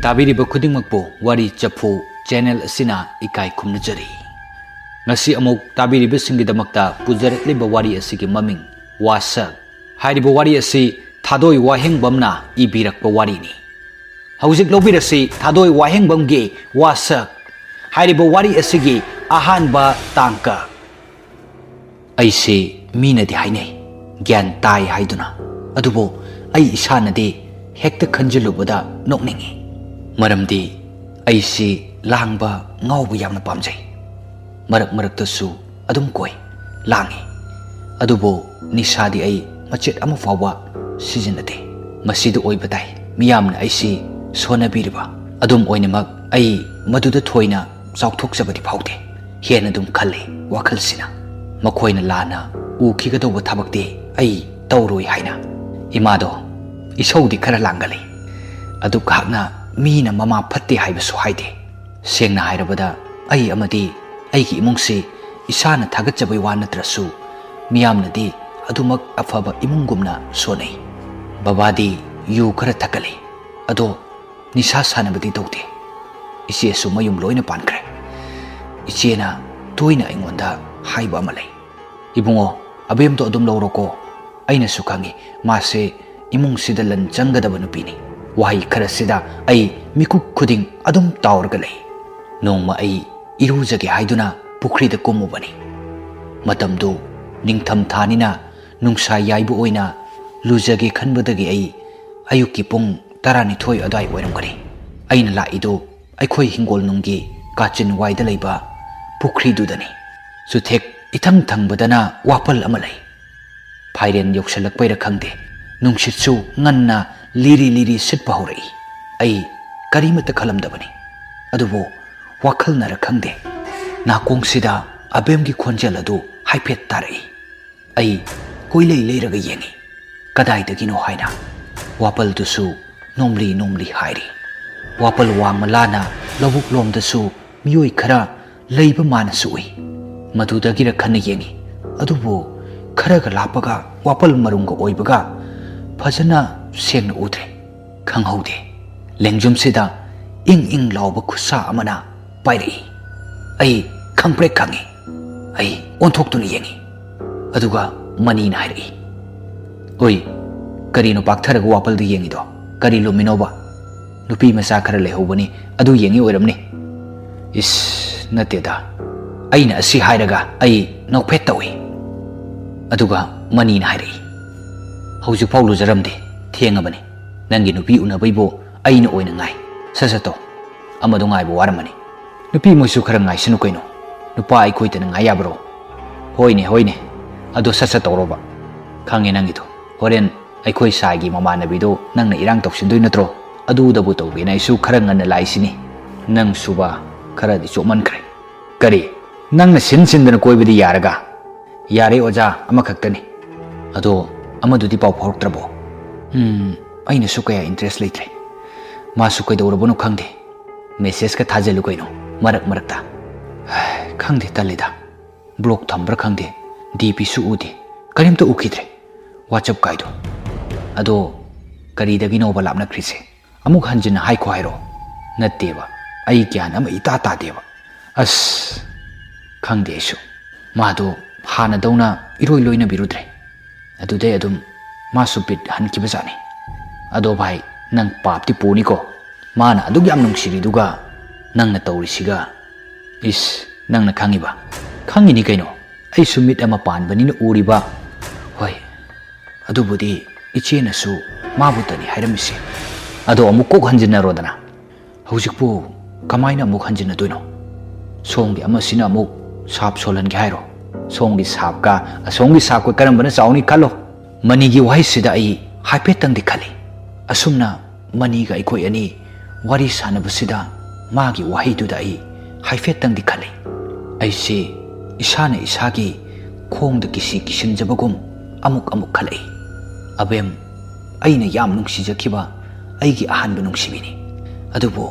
ꯇꯥꯕꯤꯔꯤꯕ ꯈꯨꯗꯤꯡꯃꯛꯄꯨ ꯋꯥꯔꯤ ꯆꯐꯨ ꯆꯦꯅꯦꯜ ꯑꯁꯤꯅ ꯏꯀꯥꯏ ꯈꯨꯝꯅꯖꯔꯤ. ꯉꯁꯤ ꯑꯃꯨꯛ ꯇꯥꯕꯤꯔꯤꯕꯁꯤꯡꯒꯤꯗꯃꯛꯇ ꯄꯨꯖꯔꯛꯂꯤꯕ ꯋꯥꯔꯤ ꯑꯁꯤꯒꯤ ꯃꯃꯤꯡ ꯋꯥꯁꯛ. ꯍꯥꯏꯔꯤꯕ ꯋꯥꯔꯤ ꯑꯁꯤ ꯊꯥꯗꯣꯏ ꯋꯥꯍꯦꯡꯕꯝꯅ ꯏꯕꯤꯔꯛꯄ ꯋꯥꯔꯤꯅꯤ. ꯍꯧꯖꯤꯛ ꯂꯧꯕꯤꯔꯁꯤ ꯊꯥꯗꯣꯏ ꯋꯥꯍꯦꯡꯕꯝꯒꯤ ꯋꯥꯁꯛ. ꯍꯥꯏꯔꯤꯕ ꯋꯥꯔꯤ ꯑꯁꯤꯒꯤ ꯑꯍꯥꯟꯕ ꯇꯥꯡꯀꯛ. ꯑꯩꯁꯤ ꯃꯤꯅꯗꯤ ꯍꯥꯏꯅꯩ ꯒ꯭ꯌꯥꯟ ꯇꯥꯏ ꯍꯥꯏꯗꯨꯅ, ꯑꯗꯨꯕꯨ ꯑꯩ ꯏꯁꯥꯅꯗꯤ ꯍꯦꯛꯇ ꯈꯟꯖꯤꯜꯂꯨꯕꯗ ꯅꯣꯛꯅꯤꯡꯉꯤ. ꯃꯔꯝꯗꯤ ꯑꯩꯁꯤ ꯂꯥꯡꯕ ꯉꯥꯎꯕ ꯌꯥꯝꯅ ꯄꯥꯝꯖꯩ. ꯃꯔꯛ ꯃꯔꯛꯇꯁꯨ ꯑꯗꯨꯝ ꯀꯣꯏ ꯂꯥꯡꯉꯤ, ꯑꯗꯨꯕꯨ ꯅꯤꯁꯥꯗꯤ ꯑꯩ ꯃꯆꯦꯠ ꯑꯃ ꯐꯥꯎꯕ ꯁꯤꯖꯤꯟꯅꯗꯦ. ꯃꯁꯤꯗ ꯑꯣꯏꯕ ꯇꯥꯏ ꯃꯤꯌꯥꯝꯅ ꯑꯩꯁꯤ ꯁꯣꯟꯅꯕꯤꯔꯤꯕ. ꯑꯗꯨꯝ ꯑꯣꯏꯅꯃꯛ ꯑꯩ ꯃꯗꯨꯗ ꯊꯣꯏꯅ ꯆꯥꯎꯊꯣꯛꯆꯕꯗꯤ ꯐꯥꯎꯗꯦ. ꯍꯦꯟꯅ ꯑꯗꯨꯝ ꯈꯜꯂꯤ ꯋꯥꯈꯜꯁꯤꯅ ꯃꯈꯣꯏꯅ ꯂꯥꯟꯅ ꯎꯈꯤꯒꯗꯧꯕ ꯊꯕꯛꯇꯤ ꯑꯩ ꯇꯧꯔꯣꯏ ꯍꯥꯏꯅ. ꯏꯃꯥꯗꯣ ꯏꯁꯧꯗꯤ ꯈꯔ ꯂꯥꯡꯒꯜꯂꯤ, ꯑꯗꯨ ꯈꯥꯛꯅ ꯃꯤꯅ ꯃꯃꯥ ꯐꯠꯇꯦ ꯍꯥꯏꯕꯁꯨ ꯍꯥꯏꯗꯦ. ꯁꯦꯡꯅ ꯍꯥꯏꯔꯕꯗ ꯑꯩ ꯑꯃꯗꯤ ꯑꯩꯒꯤ ꯏꯃꯨꯡꯁꯤ ꯏꯁꯥꯅ ꯊꯥꯒꯠꯆꯕꯩ ꯋꯥ ꯅꯠꯇ꯭ꯔꯁꯨ ꯃꯤꯌꯥꯝꯅꯗꯤ ꯑꯗꯨꯃꯛ ꯑꯐꯕ ꯏꯃꯨꯡꯒꯨꯝꯅ ꯁꯣꯟꯅꯩ. ꯕꯕꯥꯗꯤ ꯌꯨ ꯈꯔ ꯊꯛꯀꯜꯂꯤ, ꯑꯗꯣ ꯅꯤꯁꯥ ꯁꯥꯟꯅꯕꯗꯤ ꯇꯧꯗꯦ. ꯏꯆꯦꯁꯨ ꯃꯌꯨꯝ ꯂꯣꯏꯅ ꯄꯥꯟꯈ꯭ꯔꯦ. ꯏꯆꯦꯅ ꯇꯣꯏꯅ ꯑꯩꯉꯣꯟꯗ ꯍꯥꯏꯕ ꯑꯃ ꯂꯩ, ꯏꯕꯨꯡꯉꯣ ꯑꯕꯦꯝꯇꯣ ꯑꯗꯨꯝ ꯂꯧꯔꯣꯀꯣ. ꯑꯩꯅꯁꯨ ꯈꯪꯉꯤ ꯃꯥꯁꯦ ꯏꯃꯨꯡꯁꯤꯗ ꯂꯟ ꯆꯪꯒꯗꯕ ꯅꯨꯄꯤꯅꯤ. ꯋꯥꯍꯩ ꯈꯔꯁꯤꯗ ꯑꯩ ꯃꯤꯀꯨꯞ ꯈꯨꯗꯤꯡ ꯑꯗꯨꯝ ꯇꯥꯎꯔꯒ ꯂꯩ. ꯅꯣꯡꯃ ꯑꯩ ꯏꯔꯨꯖꯒꯦ ꯍꯥꯏꯗꯨꯅ ꯄꯨꯈ꯭ꯔꯤꯗ ꯀꯨꯝꯃꯨꯕꯅꯤ. ꯃꯇꯝꯗꯨ ꯅꯤꯡꯊꯝ ꯊꯥꯅꯤꯅ ꯅꯨꯡꯁꯥ ꯌꯥꯏꯕ ꯑꯣꯏꯅ ꯂꯨꯖꯒꯦ ꯈꯟꯕꯗꯒꯤ ꯑꯩ ꯑꯌꯨꯛꯀꯤ ꯄꯨꯡ 12 ꯑꯗꯨꯋꯥꯏ ꯑꯣꯏꯔꯝꯒꯅꯤ. ꯑꯩꯅ ꯂꯥꯛꯏꯗꯨ ꯑꯩꯈꯣꯏ ꯍꯤꯡꯒꯣꯜꯅꯨꯡꯒꯤ ꯀꯥꯆꯤꯟ ꯋꯥꯏꯗ ꯂꯩꯕ ꯄꯨꯈ꯭ꯔꯤꯗꯨꯗꯅꯤ. ꯆꯨꯊꯦꯛ ꯏꯊꯪ ꯊꯪꯕꯗꯅ ꯋꯥꯄꯜ ꯑꯃ ꯂꯩ. ꯐꯥꯏꯔꯦꯟ ꯌꯧꯁꯜꯂꯛꯄꯩꯔ ꯈꯪꯗꯦ, ꯅꯨꯡꯁꯤꯠꯁꯨ ꯉꯟꯅ ꯂꯤꯔꯤ ꯂꯤꯔꯤ ꯁꯤꯠꯄ ꯍꯧꯔꯛꯏ. ꯑꯩ ꯀꯔꯤꯃꯠꯇ ꯈꯜꯂꯝꯗꯕꯅꯤ, ꯑꯗꯨꯕꯨ ꯋꯥꯈꯜꯅꯔ ꯈꯪꯗꯦ ꯅꯥꯀꯣꯡꯁꯤꯗ ꯑꯕꯦꯝꯒꯤ ꯈꯣꯟꯖꯦꯜ ꯑꯗꯨ ꯍꯥꯏꯐꯦꯠ ꯇꯥꯔꯛꯏ. ꯑꯩ ꯀꯣꯏꯂꯩ ꯂꯩꯔꯒ ꯌꯦꯡꯉꯤ, ꯀꯗꯥꯏꯗꯒꯤꯅꯣ ꯍꯥꯏꯅ. ꯋꯥꯄꯜꯗꯨꯁꯨ ꯅꯣꯝꯂꯤ ꯅꯣꯝꯂꯤ ꯍꯥꯏꯔꯤ. ꯋꯥꯄꯜ ꯋꯥꯡꯃ ꯂꯥꯅ ꯂꯧꯕꯨꯛ ꯂꯣꯝꯗꯁꯨ ꯃꯤꯑꯣꯏ ꯈꯔ ꯂꯩꯕ ꯃꯥꯅꯁꯨ ꯎꯏ. ꯃꯗꯨꯗꯒꯤꯔ ꯈꯟꯅ ꯌꯦꯡꯉꯤ, ꯑꯗꯨꯕꯨ ꯈꯔꯒ ꯂꯥꯞꯄꯒ ꯋꯥꯄꯜ ꯃꯔꯨꯝꯒ ꯑꯣꯏꯕꯒ ꯐꯖꯅ ꯁꯦꯡꯅ ꯎꯗ꯭ꯔꯦ, ꯈꯪꯍꯧꯗꯦ. ꯂꯦꯡꯖꯨꯝꯁꯤꯗ ꯏꯪ ꯏꯪ ꯂꯥꯎꯕ ꯈꯨꯠꯁꯥ ꯑꯃꯅ ꯄꯥꯏꯔꯛꯏ. ꯑꯩ ꯈꯪꯄ꯭ꯔꯦꯛ ꯈꯪꯉꯤ. ꯑꯩ ꯑꯣꯟꯊꯣꯛꯇꯨꯅ ꯌꯦꯡꯉꯤ, ꯑꯗꯨꯒ ꯃꯅꯤꯅ ꯍꯥꯏꯔꯛꯏ, ꯑꯣꯏ ꯀꯔꯤꯅꯣ ꯄꯥꯛꯊꯔꯒ ꯋꯥꯄꯜꯗ ꯌꯦꯡꯉꯤꯗꯣ? ꯀꯔꯤ ꯂꯨꯝꯃꯤꯅꯣꯕ? ꯅꯨꯄꯤ ꯃꯆꯥ ꯈꯔ ꯂꯩꯍꯧꯕꯅꯤ, ꯑꯗꯨ ꯌꯦꯡꯉꯤ ꯑꯣꯏꯔꯝꯅꯤ. ꯏꯁ ꯅꯠꯇꯦꯗ. ꯑꯩꯅ ꯑꯁꯤ ꯍꯥꯏꯔꯒ ꯑꯩ ꯅꯣꯛꯐꯦꯠ ꯇꯧꯏ. ꯑꯗꯨꯒ ꯃꯅꯤꯅ ꯍꯥꯏꯔꯛꯏ, ꯍꯧꯖꯤꯛꯐꯥꯎ ꯂꯨꯖꯔꯝꯗꯦ, ꯊꯦꯡꯉꯕꯅꯤ. ꯅꯪꯒꯤ ꯅꯨꯄꯤ ꯎꯅꯕꯩꯕꯨ ꯑꯩꯅ ꯑꯣꯏꯅ ꯉꯥꯏ. ꯁꯠ ꯁꯠ ꯇꯧ, ꯑꯃꯗꯣ ꯉꯥꯏꯕ ꯋꯥꯔꯝꯃꯅꯤ. ꯅꯨꯄꯤ ꯃꯣꯏꯁꯨ ꯈꯔ ꯉꯥꯏꯁꯅꯨ ꯀꯩꯅꯣ, ꯅꯨꯄꯥ ꯑꯩꯈꯣꯏꯗꯅ ꯉꯥꯏ ꯌꯥꯕ꯭ꯔꯣ? ꯍꯣꯏꯅꯦ ꯍꯣꯏꯅꯦ, ꯑꯗꯣ ꯁꯠ ꯁꯠ ꯇꯧꯔꯣꯕ. ꯈꯪꯉꯦ ꯅꯪꯒꯤꯗꯣ. ꯍꯣꯔꯦꯟ ꯑꯩꯈꯣꯏ ꯁꯥꯏꯒꯤ ꯃꯃꯥꯟꯅꯕꯤꯗꯣ ꯅꯪꯅ ꯏꯔꯥꯡ ꯇꯧꯁꯤꯟꯗꯣꯏ ꯅꯠꯇ꯭ꯔꯣ? ꯑꯗꯨꯗꯕꯨ ꯇꯧꯒꯦꯅ ꯑꯩꯁꯨ ꯈꯔ ꯉꯟꯅ ꯂꯥꯛꯏꯁꯤꯅꯤ. ꯅꯪ ꯁꯨꯕ ꯈꯔꯗꯤ ꯆꯣꯞꯃꯟꯈ꯭ꯔꯦ. ꯀꯔꯤ ꯅꯪꯅ ꯁꯤꯟꯗꯅ ꯀꯣꯏꯕꯗꯤ ꯌꯥꯔꯒ? ꯌꯥꯔꯦ ꯑꯣꯖꯥ, ꯑꯃꯈꯛꯇꯅꯤ. ꯑꯗꯣ ꯑꯃꯗꯨꯗꯤ ꯄꯥꯎ ꯐꯥꯎꯔꯛꯇ꯭ꯔꯕꯣ? ꯑꯩꯅꯁꯨ kaya ꯏꯟꯇꯔꯦꯁ ꯂꯩꯇ꯭ꯔꯦ. ꯃꯥꯁꯨ ꯀꯩꯗꯧꯔꯕꯅꯣ ꯈꯪꯗꯦ. ꯃꯦꯁꯦꯖꯀ ꯊꯥꯖꯜꯂꯨ ꯀꯩꯅꯣ ꯃꯔꯛ ꯃꯔꯛꯇ. ꯈꯪꯗꯦ, ꯇꯜꯂꯤꯗ. ꯕ꯭ꯂꯣꯛ ꯊꯝꯕ꯭ꯔꯥ ꯈꯪꯗꯦ, DPꯁꯨ ꯎꯗꯦ, ꯀꯔꯤꯝꯇ ꯎꯈꯤꯗ꯭ꯔꯦ. ꯋꯥꯆꯞ ꯀꯥꯏꯗꯣ. ꯑꯗꯣ ꯀꯔꯤꯗꯒꯤꯅꯣꯕ ꯂꯥꯞꯅꯈ꯭ꯔꯤꯁꯦ? ꯑꯃꯨꯛ ꯍꯟꯖꯤꯟꯅ ꯍꯥꯏꯈꯣ ꯍꯥꯏꯔꯣ? ꯅꯠꯇꯦꯕ, ꯑꯩ ꯒ꯭ꯌꯥꯟ ꯑꯃ ꯏꯇꯥ ꯇꯥꯗꯦꯕ. ꯑꯁ ꯈꯪꯗꯦ ꯑꯩꯁꯨ. ꯃꯥꯗꯣ ꯍꯥꯟꯅꯗꯧꯅ ꯏꯔꯣꯏ ꯂꯣꯏꯅꯕꯤꯔꯨꯗ꯭ꯔꯦ. ꯑꯗꯨꯗꯩ ꯑꯗꯨꯝ ꯃꯥꯁꯨ ꯕꯤꯠ ꯍꯟꯈꯤꯕꯖꯥꯠꯅꯤ. ꯑꯗꯣ ꯚꯥꯏ, ꯅꯪ ꯄꯥꯞꯇꯤ ꯄꯨꯅꯤꯀꯣ. ꯃꯥꯅ ꯑꯗꯨꯛ ꯌꯥꯝ ꯅꯨꯡꯁꯤꯔꯤꯗꯨꯒ ꯅꯪꯅ ꯇꯧꯔꯤꯁꯤꯒ. ꯏꯁ ꯅꯪꯅ ꯈꯪꯉꯤꯕ? ꯈꯪꯉꯤꯅꯤ ꯀꯩꯅꯣ, ꯑꯩꯁꯨ ꯃꯤꯠ ꯑꯃ ꯄꯥꯟꯕꯅꯤꯅ ꯎꯔꯤꯕ. ꯍꯣꯏ, ꯑꯗꯨꯕꯨꯗꯤ ꯏꯆꯦꯅꯁꯨ ꯃꯥꯕꯨꯇꯅꯤ ꯍꯥꯏꯔꯝꯃꯤꯁꯦ. ꯑꯗꯣ ꯑꯃꯨꯛ ꯀꯣꯛ ꯍꯟꯖꯤꯟꯅꯔꯣꯗꯅ. ꯍꯧꯖꯤꯛꯄꯨ ꯀꯃꯥꯏꯅ ꯑꯃꯨꯛ ꯍꯟꯖꯤꯟꯅꯗꯣꯏꯅꯣ? ꯁꯣꯝꯒꯤ ꯑꯃꯁꯤꯅ ꯑꯃꯨꯛ ꯁꯥꯞ ꯁꯣꯜꯍꯟꯒꯦ ꯍꯥꯏꯔꯣ? ꯁꯣꯝꯒꯤ ꯁꯥꯞꯀ ꯑꯁꯣꯝꯒꯤ ꯁꯥꯞꯀ ꯀꯔꯝꯕꯅ ꯆꯥꯎꯅꯤ ꯈꯜꯂꯣ. ꯃꯅꯤꯒꯤ ꯋꯥꯍꯩꯁꯤꯗ ꯑꯩ ꯍꯥꯏꯐꯦꯠꯇꯪꯗꯤ ꯈꯜꯂꯤ. ꯑꯁꯨꯝꯅ ꯃꯅꯤꯒ ꯑꯩꯈꯣই ꯑꯅꯤ ꯋꯥꯔꯤ ꯁꯥꯟꯅꯕꯁꯤꯗ ꯃꯥꯒꯤ ꯋꯥꯍꯩꯗꯨꯗ ꯑꯩ ꯍꯥꯏꯐꯦꯠꯇꯪꯗꯤ ꯈꯜꯂꯤ. ꯑꯩꯁꯤ ꯏꯁꯥꯅ ꯏꯁꯥꯒꯤ ꯈꯣꯡꯗ ꯀꯤꯁꯤ ꯀꯤꯁꯤꯟꯖꯕꯒꯨꯝ ꯑꯃꯨꯛ ꯈꯜꯂꯛꯏ. ꯑꯕꯦꯝ ꯑꯩꯅ ꯌꯥꯝ ꯅꯨꯡꯁꯤꯖꯈꯤꯕ ꯑꯩꯒꯤ ꯑꯍꯥꯟꯕ ꯅꯨꯡꯁꯤꯕꯤꯅꯤ. ꯑꯗꯨꯕꯨ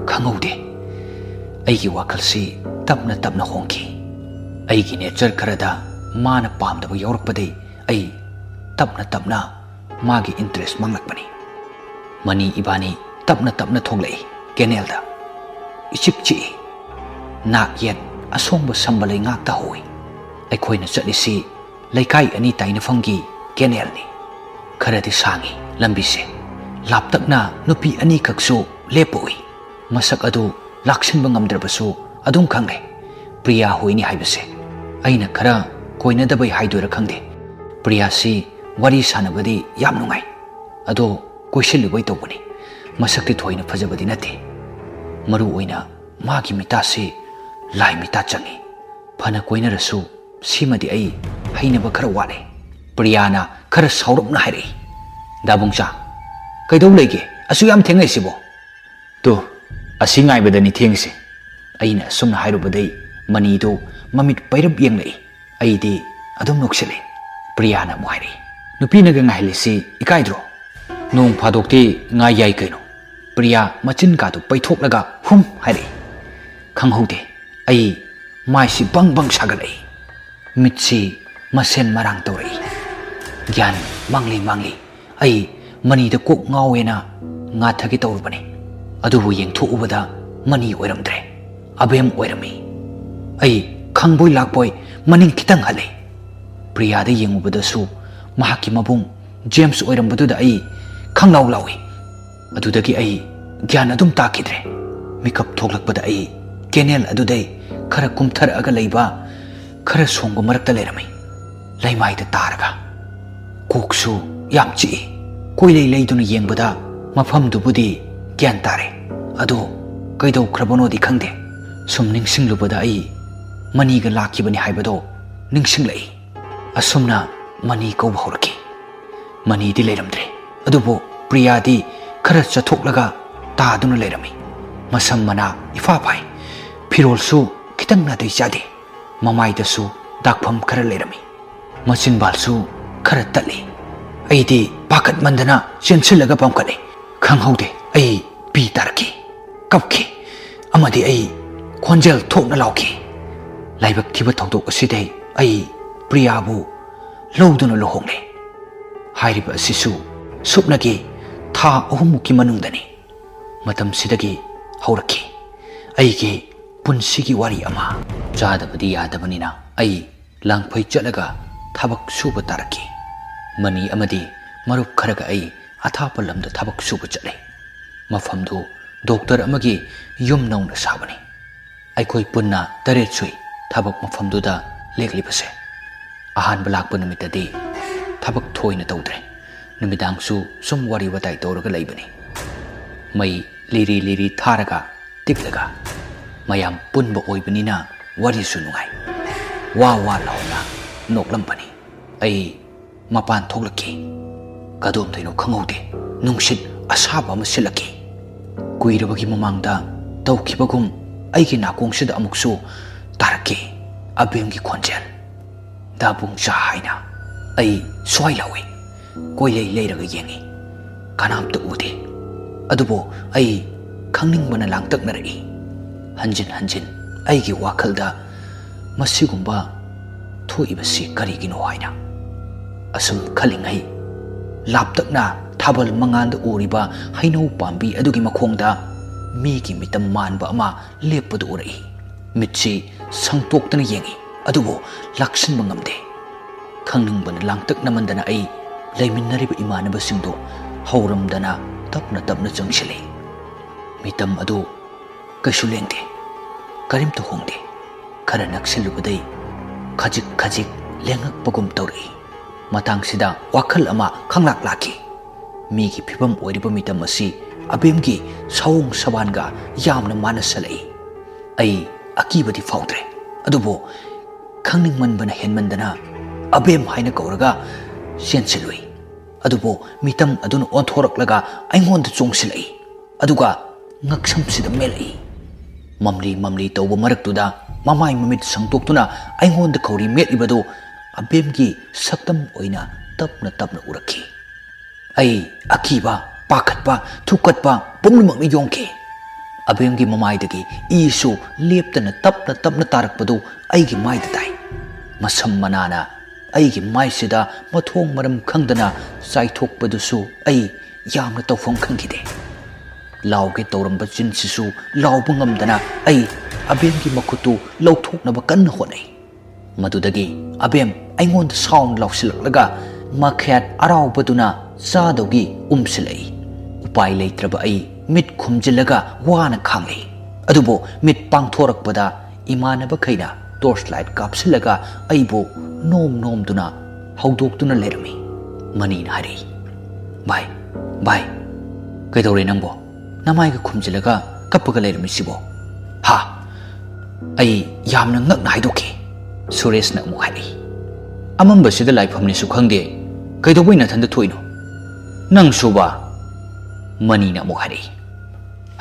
ꯈꯪꯍꯧꯗꯦ, ꯑꯩꯒꯤ ꯋꯥꯈꯜꯁꯤ ꯇꯞꯅ ꯇꯞꯅ ꯍꯣꯡꯈꯤ. ꯑꯩꯒꯤ ꯅꯦꯆꯔ ꯈꯔꯗ ꯃꯥꯅ ꯄꯥꯝꯗꯕ ꯌꯥꯎꯔꯛꯄꯗꯩ ꯑꯩ ꯇꯞꯅ ꯇꯞꯅ ꯃꯥꯒꯤ ꯏꯟꯇꯔꯦꯁ ꯃꯥꯡꯂꯛꯄꯅꯤ. ꯃꯅꯤ ꯏꯕꯥꯅꯤ ꯇꯞꯅ ꯇꯞꯅ ꯊꯣꯛꯂꯛꯏ. ꯀꯦꯅꯦꯜꯗ ꯏꯆꯤꯛ ꯆꯤꯛꯏ ꯅꯥꯛ ꯌꯦꯠ ꯑꯁꯣꯡꯕ ꯁꯝꯕ ꯂꯩꯉꯥꯛꯇ ꯍꯧꯏ ꯑꯩꯈꯣꯏꯅ ꯆꯠꯂꯤꯁꯤ ꯂꯩꯀꯥꯏ ꯑꯅꯤ ꯇꯥꯏꯅꯐꯝꯒꯤ ꯀꯦꯅꯦꯜꯅꯤ ꯈꯔꯗꯤ ꯁꯥꯡꯏ ꯂꯝꯕꯤꯁꯦ ꯂꯥꯞꯇꯛꯅ ꯅꯨꯄꯤ ꯑꯅꯤꯈꯛꯁꯨ ꯂꯦꯞꯄ ꯎꯏ ꯃꯁꯛ ꯑꯗꯨ ꯂꯥꯛꯁꯤꯟꯕ ꯉꯝꯗ꯭ꯔꯕꯁꯨ ꯑꯗꯨꯝ ꯈꯪꯂꯦ ꯄ꯭ꯔꯤꯌꯥ ꯍꯣꯏꯅꯤ ꯍꯥꯏꯕꯁꯦ ꯑꯩꯅ ꯈꯔ ꯀꯣꯏꯅꯗꯕꯩ ꯍꯥꯏꯗꯣꯏꯔꯥ ꯈꯪꯗꯦ ꯄ꯭ꯔꯤꯌꯥꯁꯤ ꯋꯥꯔꯤ ꯁꯥꯟꯅꯕꯗꯤ ꯌꯥꯝ ꯅꯨꯡꯉꯥꯏ ꯑꯗꯣ ꯀꯣꯏꯁꯤꯜꯂꯨꯕꯩ ꯇꯧꯕꯅꯤ ꯃꯁꯛꯇꯤ ꯊꯣꯏꯅ ꯐꯖꯕꯗꯤ ꯅꯠꯇꯦ ꯃꯔꯨ ꯑꯣꯏꯅ ꯃꯥꯒꯤ ꯃꯤꯇꯥꯁꯤ ꯂꯥꯏ ꯃꯤꯇꯥ ꯆꯪꯏ ꯐꯅ ꯀꯣꯏꯅꯔꯁꯨ ꯁꯤꯃꯗꯤ ꯑꯩ ꯍꯩꯅꯕ ꯈꯔ ꯋꯥꯠꯂꯦ ꯄ꯭ꯔꯤꯌꯥꯅ ꯈꯔ ꯁꯥꯎꯔꯞꯅ ꯍꯥꯏꯔꯛꯏ ꯗꯥꯕꯨꯡꯆꯥ ꯀꯩꯗꯧ ꯂꯩꯒꯦ ꯑꯁꯨꯛ ꯌꯥꯝ ꯊꯦꯡꯅꯩꯁꯤꯕꯣ ꯇꯣ ꯑꯁꯤ ꯉꯥꯏꯕꯗꯅꯤ ꯊꯦꯡꯉꯤꯁꯦ ꯑꯩꯅ ꯑꯁꯨꯝꯅ ꯍꯥꯏꯔꯨꯕꯗꯩ ꯃꯅꯤꯗꯨ ꯃꯃꯤꯠ ꯄꯩꯔꯞ ꯌꯦꯡꯂꯛꯏ ꯑꯩꯗꯤ ꯑꯗꯨꯝ ꯅꯣꯛꯁꯤꯜꯂꯤ ꯄ꯭ꯔꯤꯌꯥꯅ ꯑꯃꯨꯛ ꯍꯥꯏꯔꯛꯏ ꯅꯨꯄꯤꯅꯒ ꯉꯥꯏꯍꯜꯂꯤꯁꯤ ꯏꯀꯥꯏꯗ꯭ꯔꯣ ꯅꯣꯡ ꯐꯥꯗꯣꯛꯇꯤ ꯉꯥꯏ ꯌꯥꯏ ꯀꯩꯅꯣ ꯄ꯭ꯔꯤꯌꯥ ꯃꯆꯤꯟꯀꯥꯗꯨ ꯄꯩꯊꯣꯛꯂꯒ ꯍꯨꯝ ꯍꯥꯏꯔꯛꯏ ꯈꯪꯍꯧꯗꯦ ꯑꯩ ꯃꯥꯏꯁꯤ ꯕꯪ ꯕꯪ ꯁꯥꯒꯠꯂꯛꯏ ꯃꯤꯠꯁꯤ ꯃꯁꯦꯟ ꯃꯔꯥꯡ ꯇꯧꯔꯛꯏ ꯒ꯭ꯌꯥꯟ ꯃꯥꯡꯂꯤ ꯑꯩ ꯃꯅꯤꯗ ꯀꯣꯛ ꯉꯥꯎꯋꯦꯅ ꯉꯥꯊꯒꯦ ꯇꯧꯔꯨꯕꯅꯤ ꯑꯗꯨꯕꯨ ꯌꯦꯡꯊꯣꯛꯎꯕꯗ ꯃꯅꯤ ꯑꯣꯏꯔꯝꯗ꯭ꯔꯦ ꯑꯕꯦꯝ ꯑꯣꯏꯔꯝꯃꯤ ꯑꯩ ꯈꯪꯕꯣꯏ ꯂꯥꯛꯄꯣꯏ ꯃꯅꯤꯡ ꯈꯤꯇꯪ ꯍꯜꯂꯦ ꯄ꯭ꯔꯤꯌꯥꯗ ꯌꯦꯡꯉꯨꯕꯗꯁꯨ ꯃꯍꯥꯛꯀꯤ ꯃꯕꯨꯡ ꯖꯦꯝꯁ ꯑꯣꯏꯔꯝꯕꯗꯨꯗ ꯑꯩ ꯈꯪꯂꯥꯎ ꯂꯥꯎꯏ ꯑꯗꯨꯗꯒꯤ ꯑꯩ ꯒ꯭ꯌꯥꯟ ꯑꯗꯨꯝ ꯇꯥꯈꯤꯗ꯭ꯔꯦ ꯃꯤꯀꯞ ꯊꯣꯛꯂꯛꯄꯗ ꯑꯩ ꯀꯦꯅꯦꯜ ꯑꯗꯨꯗꯩ ꯈꯔ ꯀꯨꯝꯊꯔꯛꯑꯒ ꯂꯩꯕ ꯈꯔ ꯁꯣꯡꯕ ꯃꯔꯛꯇ ꯂꯩꯔꯝꯃꯤ ꯂꯩꯃꯥꯏꯗ ꯇꯥꯔꯒ ꯀꯣꯛꯁꯨ ꯌꯥꯝ ꯆꯤꯛꯏ ꯀꯣꯏꯂꯩ ꯂꯩꯗꯨꯅ ꯌꯦꯡꯕꯗ ꯃꯐꯝꯗꯨꯕꯨꯗꯤ ꯒ꯭ꯌꯥꯟ ꯇꯥꯔꯦ ꯑꯗꯣ ꯀꯩꯗꯧꯈ꯭ꯔꯕꯅꯣꯗꯤ ꯈꯪꯗꯦ ꯁꯨꯝ ꯅꯤꯡꯁꯤꯡꯂꯨꯕꯗ ꯑꯩ ꯃꯅꯤꯒ ꯂꯥꯛꯈꯤꯕꯅꯤ ꯍꯥꯏꯕꯗꯣ ꯅꯤꯡꯁꯤꯡꯂꯛꯏ ꯑꯁꯨꯝꯅ ꯃꯅꯤ ꯀꯧꯕ ꯍꯧꯔꯛꯈꯤ ꯃꯅꯤꯗꯤ ꯂꯩꯔꯝꯗ꯭ꯔꯦ ꯑꯗꯨꯕꯨ ꯄ꯭ꯔꯤꯌꯥꯗꯤ ꯈꯔ ꯆꯠꯊꯣꯛꯂꯒ ꯇꯥꯗꯨꯅ ꯂꯩꯔꯝꯃꯤ ꯃꯁꯝ ꯃꯅꯥ ꯏꯐꯥ ꯐꯥꯏ ꯐꯤꯔꯣꯜꯁꯨ ꯈꯤꯇꯪ ꯅꯥꯇꯩ ꯆꯥꯗꯦ ꯃꯃꯥꯏꯗꯁꯨ ꯗꯥꯛꯐꯝ ꯈꯔ ꯂꯩꯔꯝꯃꯤ ꯃꯆꯤꯟꯕꯥꯜꯁꯨ ꯈꯔ ꯇꯠꯂꯤ ꯑꯩꯗꯤ ꯄꯥꯈꯠꯃꯟꯗꯅ ꯆꯦꯟꯁꯤꯜꯂꯒ ꯄꯝꯈꯠꯂꯦ ꯈꯪꯍꯧꯗꯦ ꯑꯩ ꯄꯤ ꯇꯥꯔꯛꯈꯤ ꯀꯞꯈꯤ ꯑꯃꯗꯤ ꯑꯩ ꯈꯣꯟꯖꯦꯜ ꯊꯣꯛꯅ ꯂꯥꯎꯈꯤ ꯂꯥꯏꯕꯛ ꯊꯤꯕ ꯊꯧꯗꯣꯛ ꯑꯁꯤꯗꯩ ꯑꯩ ꯄ꯭ꯔꯤꯌꯥꯕꯨ ꯂꯧꯗꯨꯅ ꯂꯨꯍꯣꯡꯂꯦ ꯍꯥꯏꯔꯤꯕ ꯑꯁꯤꯁꯨ ꯁꯨꯞꯅꯒꯤ ꯊꯥ 3ꯃꯨꯛꯀꯤ ꯃꯅꯨꯡꯗꯅꯤ ꯃꯇꯝꯁꯤꯗꯒꯤ ꯍꯧꯔꯛꯈꯤ ꯑꯩꯒꯤ ꯄꯨꯟꯁꯤꯒꯤ ꯋꯥꯔꯤ ꯑꯃ ꯆꯥꯗꯕꯗꯤ ꯌꯥꯗꯕꯅꯤꯅ ꯑꯩ ꯂꯥꯡꯐꯩ ꯆꯠꯂꯒ ꯊꯕꯛ ꯁꯨꯕ ꯇꯥꯔꯛꯈꯤ ꯃꯅꯤ ꯑꯃꯗꯤ ꯃꯔꯨꯞ ꯈꯔꯒ ꯑꯩ ꯑꯊꯥꯞꯄ ꯂꯝꯗ ꯊꯕꯛ ꯁꯨꯕ ꯆꯠꯂꯦ ꯃꯐꯝꯗꯨ ꯗꯣꯛꯇꯔ ꯑꯃꯒꯤ ꯌꯨꯝ ꯅꯧꯅ ꯁꯥꯕꯅꯤ ꯑꯩꯈꯣꯏ ꯄꯨꯟꯅ 8 ꯁꯨꯏ ꯊꯕꯛ ꯃꯐꯝꯗꯨꯗ ꯂꯦꯛꯂꯤꯕꯁꯦ ꯑꯍꯥꯟꯕ ꯂꯥꯛꯄ ꯅꯨꯃꯤꯠꯇꯗꯤ ꯊꯕꯛ ꯊꯣꯏꯅ ꯇꯧꯗ꯭ꯔꯦ ꯅꯨꯃꯤꯗꯥꯡꯁꯨ ꯁꯨꯝ ꯋꯥꯔꯤ ꯋꯥꯇꯥꯏ ꯇꯧꯔꯒ ꯂꯩꯕꯅꯤ ꯃꯩ ꯂꯤꯔꯤ ꯊꯥꯔꯒ ꯇꯤꯛꯂꯒ ꯃꯌꯥꯝ ꯄꯨꯟꯕ ꯑꯣꯏꯕꯅꯤꯅ ꯋꯥꯔꯤꯁꯨ ꯅꯨꯡꯉꯥꯏ ꯋꯥ ꯂꯥꯎꯅ ꯅꯣꯛꯂꯝꯕꯅꯤ ꯑꯩ ꯃꯄꯥꯟ ꯊꯣꯛꯂꯛꯈꯤ ꯀꯗꯣꯝꯗꯩꯅꯣ ꯈꯪꯍꯧꯗꯦ ꯅꯨꯡꯁꯤꯠ ꯑꯁꯥꯕ ꯑꯃ ꯁꯤꯠꯂꯛꯈꯤ ꯀꯨꯏꯔꯕꯒꯤ ꯃꯃꯥꯡꯗ ꯇꯧꯈꯤꯕꯒꯨꯝ ꯑꯩꯒꯤ ꯅꯥꯀꯣꯡꯁꯤꯗ ꯑꯃꯨꯛꯁꯨ ꯇꯥꯔꯛꯈꯤ ꯑꯕꯦꯝꯒꯤ ꯈꯣꯟꯖꯦꯜ ꯗꯥꯕꯨꯡꯆꯥ ꯍꯥꯏꯅ ꯑꯩ ꯁ꯭ꯋꯥꯏ ꯂꯥꯎꯏ ꯀꯣꯏꯂꯩ ꯂꯩꯔꯒ ꯌꯦꯡꯉꯤ ꯀꯅꯥꯝꯇ ꯎꯗꯦ ꯑꯗꯨꯕꯨ ꯑꯩ ꯈꯪꯅꯤꯡꯕꯅ ꯂꯥꯡꯇꯛꯅꯔꯛꯏ ꯍꯟꯖꯤꯟ ꯑꯩꯒꯤ ꯋꯥꯈꯜꯗ ꯃꯁꯤꯒꯨꯝꯕ ꯊꯣꯛꯏꯕꯁꯤ ꯀꯔꯤꯒꯤꯅꯣ ꯍꯥꯏꯅ ꯑꯁꯨꯝ ꯈꯜꯂꯤꯉꯩ ꯂꯥꯞꯇꯛꯅ ꯊꯥꯕꯜ ꯃꯉꯥꯟꯗ ꯎꯔꯤꯕ ꯍꯩꯅꯧ ꯄꯥꯝꯕꯤ ꯑꯗꯨꯒꯤ ꯃꯈꯣꯡꯗ ꯃꯤꯒꯤ ꯃꯤꯇꯝ ꯃꯥꯟꯕ ꯑꯃ ꯂꯦꯞꯄꯗꯨ ꯎꯔꯛꯏ ꯃꯤꯠꯁꯤ ꯁꯪꯇꯣꯛꯇꯅ ꯌꯦꯡꯉꯤ ꯑꯗꯨꯕꯨ ꯂꯥꯛꯁꯤꯟꯕ ꯉꯝꯗꯦ ꯈꯪꯅꯤꯡꯕꯅ ꯂꯥꯡꯇꯛꯅꯃꯟꯗꯅ ꯑꯩ ꯂꯩꯃꯤꯟꯅꯔꯤꯕ ꯏꯃꯥꯟꯅꯕꯁꯤꯡꯗꯨ ꯍꯧꯔꯝꯗꯅ ꯇꯞꯅ ꯆꯪꯁꯤꯜꯂꯤ ꯃꯤꯇꯝ ꯑꯗꯨ ꯀꯩꯁꯨ ꯂꯦꯡꯗꯦ ꯀꯔꯤꯝꯇ ꯍꯣꯡꯗꯦ ꯈꯔ ꯅꯛꯁꯤꯜꯂꯨꯕꯗꯩ ꯈꯖꯤꯛ ꯂꯦꯡꯉꯛꯄꯒꯨꯝ ꯇꯧꯔꯛꯏ ꯃꯇꯥꯡꯁꯤꯗ ꯋꯥꯈꯜ ꯑꯃ ꯈꯪꯂꯥꯛ ꯂꯥꯛꯈꯤ ꯃꯤꯒꯤ ꯐꯤꯕꯝ ꯑꯣꯏꯔꯤꯕ ꯃꯤꯇꯝ ꯑꯁꯤ ꯑꯕꯦꯝꯒꯤ ꯁꯑꯣꯡ ꯁꯕꯥꯟꯒ ꯌꯥꯝꯅ ꯃꯥꯟꯅꯁꯜꯂꯛꯏ ꯑꯩ ꯑꯀꯤꯕꯗꯤ ꯐꯥꯎꯗ꯭ꯔꯦ ꯑꯗꯨꯕꯨ ꯈꯪꯅꯤꯡꯃꯟꯕꯅ ꯍꯦꯟꯃꯟꯗꯅ ꯑꯕꯦꯝ ꯍꯥꯏꯅ ꯀꯧꯔꯒ ꯆꯦꯟꯁꯤꯜꯂꯨꯏ ꯑꯗꯨꯕꯨ ꯃꯤꯇꯝ ꯑꯗꯨꯅ ꯑꯣꯟꯊꯣꯔꯛꯂꯒ ꯑꯩꯉꯣꯟꯗ ꯆꯣꯡꯁꯤꯜꯂꯛꯏ ꯑꯗꯨꯒ ꯉꯛꯁꯝꯁꯤꯗ ꯃꯦꯜꯂꯛꯏ ꯃꯝꯂꯤ ꯇꯧꯕ ꯃꯔꯛꯇꯨꯗ ꯃꯃꯥꯏ ꯃꯃꯤꯠ ꯁꯪꯇꯣꯛꯇꯨꯅ ꯑꯩꯉꯣꯟꯗ ꯈꯧꯔꯤ ꯃꯦꯠꯂꯤꯕꯗꯨ ꯑꯕꯦꯝꯒꯤ ꯁꯛꯇꯝ ꯑꯣꯏꯅ ꯇꯞꯅ ꯎꯔꯛꯈꯤ ꯑꯩ ꯑꯀꯤꯕ ꯄꯥꯈꯠꯄ ꯊꯨꯛꯀꯠꯄ ꯄꯨꯝꯅꯃꯛꯅ ꯌꯣꯡꯈꯤ ꯑꯕꯦꯝꯒꯤ ꯃꯃꯥꯏꯗꯒꯤ ꯏꯁꯨ ꯂꯦꯞꯇꯅ ꯇꯞꯅ ꯇꯥꯔꯛꯄꯗꯨ ꯑꯩꯒꯤ ꯃꯥꯏꯗ ꯇꯥꯏ ꯃꯁꯝ ꯃꯅꯥꯅ ꯑꯩꯒꯤ ꯃꯥꯏꯁꯤꯗ ꯃꯊꯣꯡ ꯃꯔꯝ ꯈꯪꯗꯅ ꯆꯥꯏꯊꯣꯛꯄꯗꯨꯁꯨ ꯑꯩ ꯌꯥꯝꯅ ꯇꯧꯐꯝ ꯈꯪꯈꯤꯗꯦ ꯂꯥꯎꯒꯦ ꯇꯧꯔꯝꯕ ꯆꯤꯟꯁꯤꯁꯨ ꯂꯥꯎꯕ ꯉꯝꯗꯅ ꯑꯩ ꯑꯕꯦꯝꯒꯤ ꯃꯈꯨꯠꯇꯨ ꯂꯧꯊꯣꯛꯅꯕ ꯀꯟꯅ ꯍꯣꯠꯅꯩ ꯃꯗꯨꯗꯒꯤ ꯑꯕꯦꯝ ꯑꯩꯉꯣꯟꯗ ꯁꯥꯎꯅ ꯂꯥꯎꯁꯤꯜꯂꯛꯂꯒ ꯃꯈꯦꯠ ꯑꯔꯥꯎꯕꯗꯨꯅ ꯆꯥꯗꯧꯒꯤ ꯎꯝꯁꯤꯜꯂꯛꯏ ꯎꯄꯥꯏ ꯂꯩꯇ꯭ꯔꯕ ꯑꯩ ꯃꯤꯠ ꯈꯨꯝꯖꯤꯜꯂꯒ ꯋꯥꯅ ꯈꯥꯡꯂꯛꯏ ꯑꯗꯨꯕꯨ ꯃꯤꯠ ꯄꯥꯡꯊꯣꯔꯛꯄꯗ ꯏꯃꯥꯟꯅꯕꯈꯩꯅ ꯇꯣꯔꯆ ꯂꯥꯏꯠ ꯀꯥꯞꯁꯤꯜꯂꯒ ꯑꯩꯕꯨ ꯅꯣꯝꯗꯨꯅ ꯍꯧꯗꯣꯛꯇꯨꯅ ꯂꯩꯔꯝꯃꯤ ꯃꯅꯤꯅ ꯍꯥꯏꯔꯛꯏ ꯚꯥꯏ ꯀꯩꯗꯧꯔꯦ ꯅꯪꯕꯣ ꯅꯃꯥꯏꯒ ꯈꯨꯝꯖꯤꯜꯂꯒ ꯀꯞꯄꯒ ꯂꯩꯔꯝꯃꯤꯁꯤꯕꯣ ꯍꯥ ꯑꯩ ꯌꯥꯝꯅ ꯉꯛꯅ ꯍꯥꯏꯗꯣꯛꯈꯤ ꯁꯨꯔꯦꯁꯅ ꯑꯃꯨꯛ ꯍꯥꯏꯔꯛꯏ ꯑꯃꯝꯕꯁꯤꯗ ꯂꯥꯏꯐꯝꯅꯦꯁꯨ ꯈꯪꯗꯦ ꯀꯩꯗꯧꯕꯩ ꯅꯊꯟꯗ ꯊꯣꯛꯏꯅꯣ ꯅꯪ ꯁꯨꯕ ꯃꯅꯤꯅ ꯑꯃꯨꯛ ꯍꯥꯏꯔꯛꯏ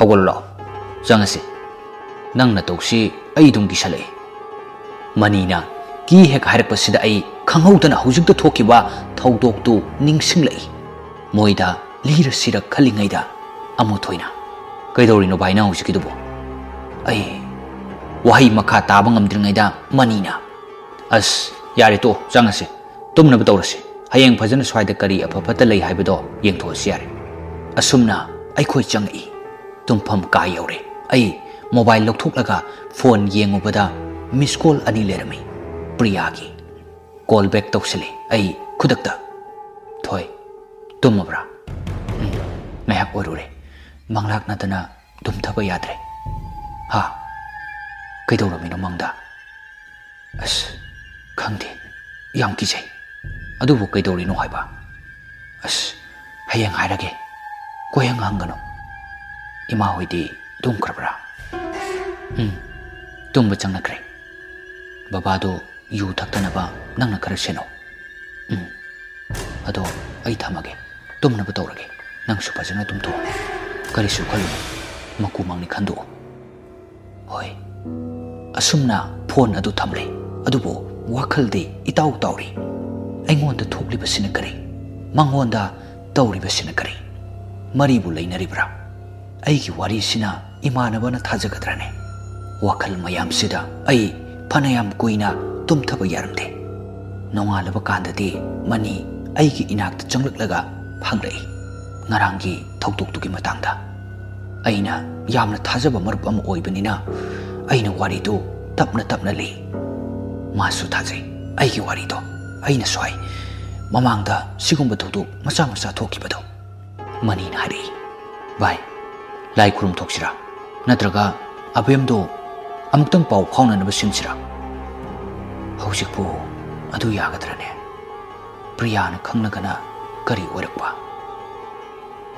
ꯍꯧꯒꯠꯂꯣ ꯂꯥꯛꯑꯣ ꯆꯪꯉꯁꯤ ꯅꯪ ꯅꯇꯧꯁꯤ ꯑꯩ ꯑꯗꯨꯝ ꯀꯤꯁꯜꯂꯛꯏ ꯃꯅꯤꯅ ꯀꯤ ꯍꯦꯛ ꯍꯥꯏꯔꯛꯄꯁꯤꯗ ꯑꯩ ꯈꯪꯍꯧꯗꯅ ꯍꯧꯖꯤꯛꯇ ꯊꯣꯛꯈꯤꯕ ꯊꯧꯗꯣꯛꯇꯨ ꯅꯤꯡꯁꯤꯡꯂꯛꯏ ꯃꯣꯏꯗ ꯂꯤꯔ ꯁꯤꯔ ꯈꯜꯂꯤꯉꯩꯗ ꯑꯃꯨꯛ ꯊꯣꯏꯅ ꯀꯩꯗꯧꯔꯤꯅꯣ ꯚꯥꯏ ꯅꯪ ꯍꯧꯖꯤꯛꯀꯤꯗꯨꯕꯣ ꯑꯩ ꯋꯥꯍꯩ ꯃꯈꯥ ꯇꯥꯕ ꯉꯝꯗ꯭ꯔꯤꯉꯩꯗ ꯃꯅꯤꯅ ꯑꯁ ꯌꯥꯔꯦ ꯇꯣ ꯆꯪꯉꯁꯤ ꯇꯨꯝꯅꯕ ꯇꯧꯔꯁꯤ ꯍꯌꯦꯡ ꯐꯖꯅ ꯁ꯭ꯋꯥꯏꯗ ꯀꯔꯤ ꯑꯐ ꯐꯠꯇ ꯂꯩ ꯍꯥꯏꯕꯗꯣ ꯌꯦꯡꯊꯣꯛꯑꯁꯤ ꯌꯥꯔꯦ ꯑꯁꯨꯝꯅ ꯑꯩꯈꯣꯏ ꯆꯪꯉꯛꯏ ꯇꯨꯝꯐꯝ ꯀꯥ ꯌꯧꯔꯦ ꯑꯩ ꯃꯣꯕꯥꯏꯜ ꯂꯧꯊꯣꯛꯂꯒ ꯐꯣꯟ ꯌꯦꯡꯉꯨꯕꯗ ꯃꯤꯁ ꯀꯣꯜ 2 ꯂꯩꯔꯝꯃꯤ ꯄ꯭ꯔꯤꯌꯥꯒꯤ ꯀꯣꯜ ꯕꯦꯛ ꯇꯧꯁꯤꯜꯂꯤ ꯑꯩ ꯈꯨꯗꯛꯇ ꯊꯣꯏ ꯇꯨꯝꯃꯕ꯭ꯔꯥ ꯉꯥꯏꯍꯥꯛ ꯑꯣꯏꯔꯨꯔꯦ ꯃꯪꯂꯥꯛꯅꯗꯅ ꯇꯨꯝꯊꯕ ꯌꯥꯗ꯭ꯔꯦ ꯍꯥ ꯀꯩꯗꯧꯔꯝꯃꯤꯅꯣ ꯃꯪꯗ ꯑꯁ ꯈꯪꯗꯦ ꯌꯥꯝ ꯀꯤꯖꯩ ꯑꯗꯨꯕꯨ ꯀꯩꯗꯧꯔꯤꯅꯣ ꯍꯥꯏꯕ ꯑꯁ ꯍꯌꯦꯡ ꯍꯥꯏꯔꯒꯦ ꯀꯣꯏꯍꯪ ꯍꯪꯒꯅꯨ ꯏꯃꯥ ꯍꯣꯏꯗꯤ ꯇꯨꯝꯈ꯭ꯔꯕ꯭ꯔꯥ ꯇꯨꯝꯕ ꯆꯪꯅꯈ꯭ꯔꯦ ꯕꯕꯥꯗꯣ ꯌꯨ ꯊꯛꯇꯅꯕ ꯅꯪꯅ ꯈꯔ ꯁꯦꯟꯅꯧ ꯑꯗꯣ ꯑꯩ ꯊꯝꯃꯒꯦ ꯇꯨꯝꯅꯕ ꯇꯧꯔꯒꯦ ꯅꯪꯁꯨ ꯐꯖꯅ ꯇꯨꯝꯊꯣꯛꯑꯣ ꯀꯔꯤꯁꯨ ꯈꯜꯂꯨꯅꯨ ꯃꯀꯨ ꯃꯪꯅꯤ ꯈꯟꯗꯣꯛꯑꯣ ꯍꯣꯏ ꯑꯁꯨꯝꯅ ꯐꯣꯟ ꯑꯗꯨ ꯊꯝꯂꯦ ꯑꯗꯨꯕꯨ ꯋꯥꯈꯜꯗꯤ ꯏꯇꯥꯎ ꯇꯥꯎꯔꯤ ꯑꯩꯉꯣꯟꯗ ꯊꯣꯛꯂꯤꯕꯁꯤꯅ ꯀꯔꯤ ꯃꯉꯣꯟꯗ ꯇꯧꯔꯤꯕꯁꯤꯅ ꯀꯔꯤ ꯃꯔꯤꯕꯨ ꯂꯩꯅꯔꯤꯕ꯭ꯔꯥ ꯑꯩꯒꯤ ꯋꯥꯔꯤꯁꯤꯅ ꯏꯃꯥꯟꯅꯕꯅ ꯊꯥꯖꯒꯗ꯭ꯔꯅꯦ ꯋꯥꯈꯜ ꯃꯌꯥꯝꯁꯤꯗ ꯑꯩ ꯐꯅꯌꯥꯝ ꯀꯨꯏꯅ ꯇꯨꯝꯊꯕ ꯌꯥꯔꯝꯗꯦ ꯅꯣꯡꯉꯥꯜꯂꯕ ꯀꯥꯟꯗꯗꯤ ꯃꯅꯤ ꯑꯩꯒꯤ ꯏꯅꯥꯛꯇ ꯆꯪꯂꯛꯂꯒ ꯍꯪꯂꯛꯏ ꯉꯔꯥꯡꯒꯤ ꯊꯧꯗꯣꯛꯇꯨꯒꯤ ꯃꯇꯥꯡꯗ ꯑꯩꯅ ꯌꯥꯝꯅ ꯊꯥꯖꯕ ꯃꯔꯨꯞ ꯑꯃ ꯑꯣꯏꯕꯅꯤꯅ ꯑꯩꯅ ꯋꯥꯔꯤꯗꯨ ꯇꯞꯅ ꯂꯤ ꯃꯥꯁꯨ ꯊꯥꯖꯩ ꯑꯩꯒꯤ ꯋꯥꯔꯤꯗꯣ ꯑꯩꯅꯁꯨ ꯍꯥꯏ ꯃꯃꯥꯡꯗ ꯁꯤꯒꯨꯝꯕ ꯊꯧꯗꯣꯛ ꯃꯆꯥ ꯊꯣꯛꯈꯤꯕꯗꯣ ꯃꯅꯤꯅ ꯍꯥꯏꯔꯛꯏ ꯚꯥꯏ ꯂꯥꯏ ꯈꯨꯔꯨꯝ ꯊꯣꯛꯁꯤꯔꯥ ꯅꯠꯇ꯭ꯔꯒ ꯑꯕꯦꯝꯗꯣ ꯑꯃꯨꯛꯇꯪ ꯄꯥꯎ ꯐꯥꯎꯅꯅꯕ ꯁꯤꯟꯁꯤꯔꯥ ꯍꯧꯖꯤꯛꯄꯨ ꯑꯗꯨ ꯌꯥꯒꯗ꯭ꯔꯅꯦ ꯄ꯭ꯔꯤꯌꯥꯅ ꯈꯪꯂꯒꯅ ꯀꯔꯤ ꯑꯣꯏꯔꯛꯄ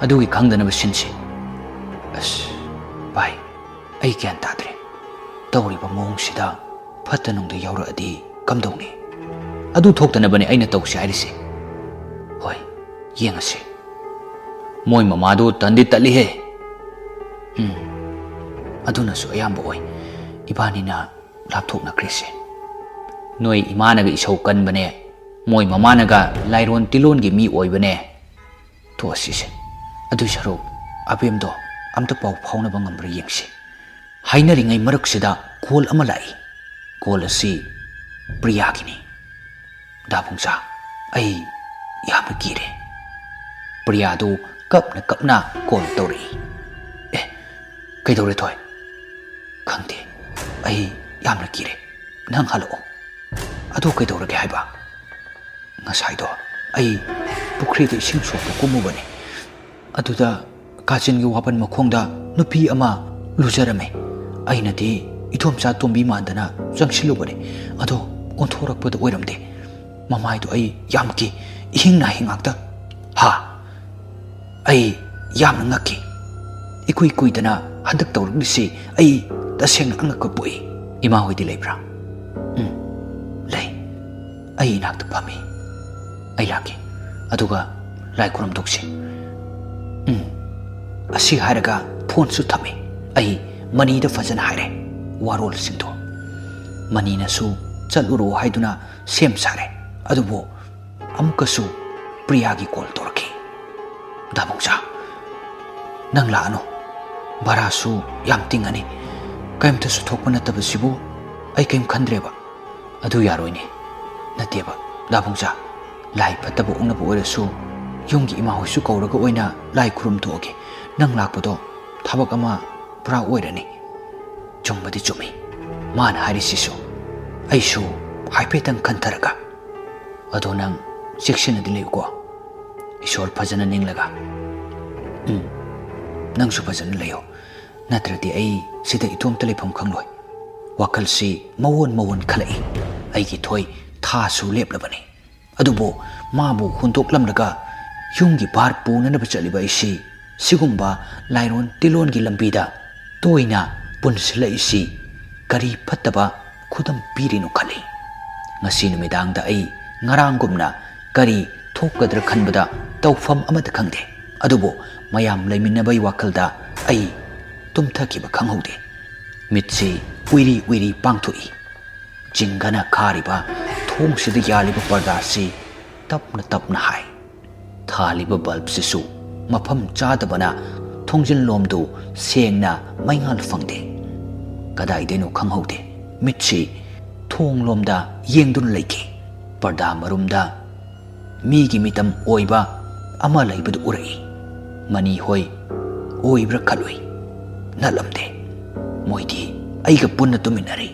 ꯑꯗꯨꯒꯤ ꯈꯪꯗꯅꯕ ꯁꯤꯟꯁꯤ ꯑꯁ ꯚꯥꯏ ꯑꯩ ꯒ꯭ꯌꯥꯟ ꯇꯥꯗ꯭ꯔꯦ ꯇꯧꯔꯤꯕ ꯃꯑꯣꯡꯁꯤꯗ ꯐꯠꯇ ꯅꯨꯡꯗ ꯌꯥꯎꯔꯛꯑꯗꯤ ꯀꯝꯗꯧꯅꯤ ꯑꯗꯨ ꯊꯣꯛꯇꯅꯕꯅꯦ ꯑꯩꯅ ꯇꯧꯁꯤ ꯍꯥꯏꯔꯤꯁꯦ ꯍꯣꯏ ꯌꯦꯡꯉꯁꯤ ꯃꯣꯏ ꯃꯃꯥꯗꯨ ꯇꯟꯗꯤ ꯇꯠꯂꯤꯍꯦ ꯑꯗꯨꯅꯁꯨ ꯑꯌꯥꯝꯕ ꯑꯣꯏ ꯏꯕꯥꯅꯤꯅ ꯂꯥꯞꯊꯣꯛꯅꯈ꯭ꯔꯤꯁꯦ ꯅꯣꯏ ꯏꯃꯥꯅꯒ ꯏꯁꯧ ꯀꯟꯕꯅꯦ ꯃꯣꯏ ꯃꯃꯥꯅꯒ ꯂꯥꯏꯔꯣꯟ ꯇꯤꯂꯣꯟꯒꯤ ꯃꯤ ꯑꯣꯏꯕꯅꯦ ꯊꯣꯛꯑꯁꯤꯁꯦ ꯑꯗꯨꯏ ꯁꯔꯨꯛ ꯑꯕꯦꯝꯗꯣ ꯑꯝꯇ ꯄꯥꯎ ꯐꯥꯎꯅꯕ ꯉꯝꯕ꯭ꯔꯥ ꯌꯦꯡꯁꯤ ꯍꯥꯏꯅꯔꯤꯉꯩ ꯃꯔꯛꯁꯤꯗ ꯀꯣꯜ ꯑꯃ ꯂꯥꯛꯏ ꯀꯣꯜ ꯑꯁꯤ ꯄ꯭ꯔꯤꯌꯥꯒꯤꯅꯤ ꯗꯥꯕꯨꯡꯆꯥ ꯑꯩ ꯌꯥꯝꯅ ꯀꯤꯔꯦ ꯄ꯭ꯔꯤꯌꯥꯗꯨ ꯀꯞꯅ ꯀꯣꯜ ꯇꯧꯔꯛꯏ ꯀꯩꯗꯧꯔꯦ ꯊꯣꯏ ꯈꯪꯗꯦ ꯑꯩ ꯌꯥꯝꯅ ꯀꯤꯔꯦ ꯅꯪ ꯍꯜꯂꯛꯑꯣ ꯑꯗꯨ ꯀꯩꯗꯧꯔꯒꯦ ꯍꯥꯏꯕ ꯉꯁꯥꯏꯗꯣ ꯑꯩ ꯄꯨꯈ꯭ꯔꯤꯗ ꯏꯁꯤꯡ ꯁꯣꯛꯄ ꯀꯨꯝꯃꯨꯕꯅꯦ ꯑꯗꯨꯗ ꯀꯥꯆꯤꯟꯒꯤ ꯋꯥꯄꯟ ꯃꯈꯣꯡꯗ ꯅꯨꯄꯤ ꯑꯃ ꯂꯨꯖꯔꯝꯃꯦ ꯑꯩꯅꯗꯤ ꯏꯊꯣꯝꯆꯥ ꯇꯣꯝꯕꯤ ꯃꯥꯟꯗꯅ ꯆꯪꯁꯤꯜꯂꯨꯕꯅꯦ ꯑꯗꯣ ꯑꯣꯟꯊꯣꯔꯛꯄꯗ ꯑꯣꯏꯔꯝꯗꯦ ꯃꯃꯥꯏꯗꯣ ꯑꯩ ꯌꯥꯝ ꯀꯤ ꯏꯍꯤꯡ ꯅꯥꯍꯤꯡ ꯉꯥꯛꯇ ꯍꯥ ꯑꯩ ꯌꯥꯝꯅ ꯉꯛꯈꯤ ꯏꯀꯨꯏ ꯀꯨꯏꯗꯅ ꯍꯟꯗꯛ ꯇꯧꯔꯛꯂꯤꯁꯤ ꯑꯩ ꯇꯁꯦꯡꯅ ꯑꯉꯛꯄ ꯄꯣꯛꯏ ꯏꯃꯥ ꯍꯣꯏꯗꯤ ꯂꯩꯕ꯭ꯔꯥ ꯂꯩ ꯑꯩ ꯏꯅꯥꯛꯇ ꯐꯝꯃꯤ ꯑꯩ ꯂꯥꯛꯀꯦ ꯑꯗꯨꯒ ꯂꯥꯏ ꯈꯨꯔꯨꯝꯊꯣꯛꯁꯤ ꯑꯁꯤ ꯍꯥꯏꯔꯒ ꯐꯣꯟꯁꯨ ꯊꯝꯃꯤ ꯑꯩ ꯃꯅꯤꯗ ꯐꯖꯅ ꯍꯥꯏꯔꯦ ꯋꯥꯔꯣꯜꯁꯤꯡꯗꯣ ꯃꯅꯤꯅꯁꯨ ꯆꯠꯂꯨꯔꯣ ꯍꯥꯏꯗꯨꯅ ꯁꯦꯝ ꯁꯥꯔꯦ ꯑꯗꯨꯕꯨ ꯑꯃꯨꯛꯀꯁꯨ ꯄ꯭ꯔꯤꯌꯥꯒꯤ ꯀꯣꯜ ꯇꯧꯔꯛꯈꯤ ꯗꯥꯕꯨꯡꯆꯥ ꯅꯪ ꯂꯥꯛꯑꯅꯨ ꯚꯔꯥꯁꯨ ꯌꯥꯝ ꯇꯤꯡꯉꯅꯤ ꯀꯔꯤꯝꯇꯁꯨ ꯊꯣꯛꯄ ꯅꯠꯇꯕꯁꯤꯕꯨ ꯑꯩ ꯀꯔꯤꯝ ꯈꯟꯗ꯭ꯔꯦꯕ ꯑꯗꯨ ꯌꯥꯔꯣꯏꯅꯦ ꯅꯠꯇꯦꯕ ꯗꯥꯕꯨꯡꯆꯥ ꯂꯥꯏ ꯐꯠꯇꯕ ꯎꯪꯅꯕ ꯑꯣꯏꯔꯁꯨ ꯌꯨꯝꯒꯤ ꯏꯃꯥ ꯍꯣꯏꯁꯨ ꯀꯧꯔꯒ ꯑꯣꯏꯅ ꯂꯥꯏ ꯈꯨꯔꯨꯝ ꯊꯣꯛꯑꯒꯦ ꯅꯪ ꯂꯥꯛꯄꯗꯣ ꯊꯕꯛ ꯑꯃ ꯄꯨꯔꯥ ꯑꯣꯏꯔꯅꯤ ꯆꯨꯝꯕꯗꯤ ꯆꯨꯝꯃꯤ ꯃꯥꯅ ꯍꯥꯏꯔꯤꯁꯤꯁꯨ ꯑꯩꯁꯨ ꯍꯥꯏꯐꯦꯠꯇꯪ ꯈꯟꯊꯔꯒ ꯑꯗꯣ ꯅꯪ ꯆꯦꯛꯁꯤꯟꯅꯗꯤ ꯂꯩꯌꯨꯀꯣ ꯏꯁꯣꯔ ꯐꯖꯅ ꯅꯤꯡꯂꯒ ꯅꯪꯁꯨ ꯐꯖꯅ ꯂꯩꯌꯣ ꯅꯠꯇ꯭ꯔꯗꯤ ꯑꯩ ꯁꯤꯗ ꯏꯇꯣꯝꯇ ꯂꯩꯐꯝ ꯈꯪꯂꯣꯏ ꯋꯥꯈꯜꯁꯤ ꯃꯋꯣꯟ ꯈꯜꯂꯛꯏ ꯑꯩꯒꯤ ꯊꯣꯏ ꯊꯥꯁꯨ ꯂꯦꯞꯂꯕꯅꯤ ꯑꯗꯨꯕꯨ ꯃꯥꯕꯨ ꯍꯨꯟꯗꯣꯛꯂꯝꯂꯒ ꯌꯨꯝꯒꯤ ꯚꯥꯔ ꯄꯨꯅꯅꯕ ꯆꯠꯂꯤꯕ ꯑꯩꯁꯤ ꯁꯤꯒꯨꯝꯕ ꯂꯥꯏꯔꯣꯟ ꯇꯤꯂꯣꯟꯒꯤ ꯂꯝꯕꯤꯗ ꯇꯣꯏꯅ ꯄꯨꯟꯁꯤꯜꯂꯛꯏꯁꯤ ꯀꯔꯤ ꯐꯠꯇꯕ ꯈꯨꯗꯝ ꯄꯤꯔꯤꯅꯣ ꯈꯜꯂꯤ ngasi numidangda ai ngarangumna kari thokadra khanbada tawfam amada khangde adubo mayam leiminabai wakalda ai tumthakiba khanghaude mitsi uiri pangthui jingana khariba thongsida yaliba parda si tapna hai thaliba bulb sisu mafam chadabana thongjin lomdu sengna maingal fangde kadai deno khanghaude mitsi thong lomda yengdun leiki parda marumda migi mitam oiba ama leibadu urai mani hoi oibra khaloi nalamde moidi aiga punna tuminari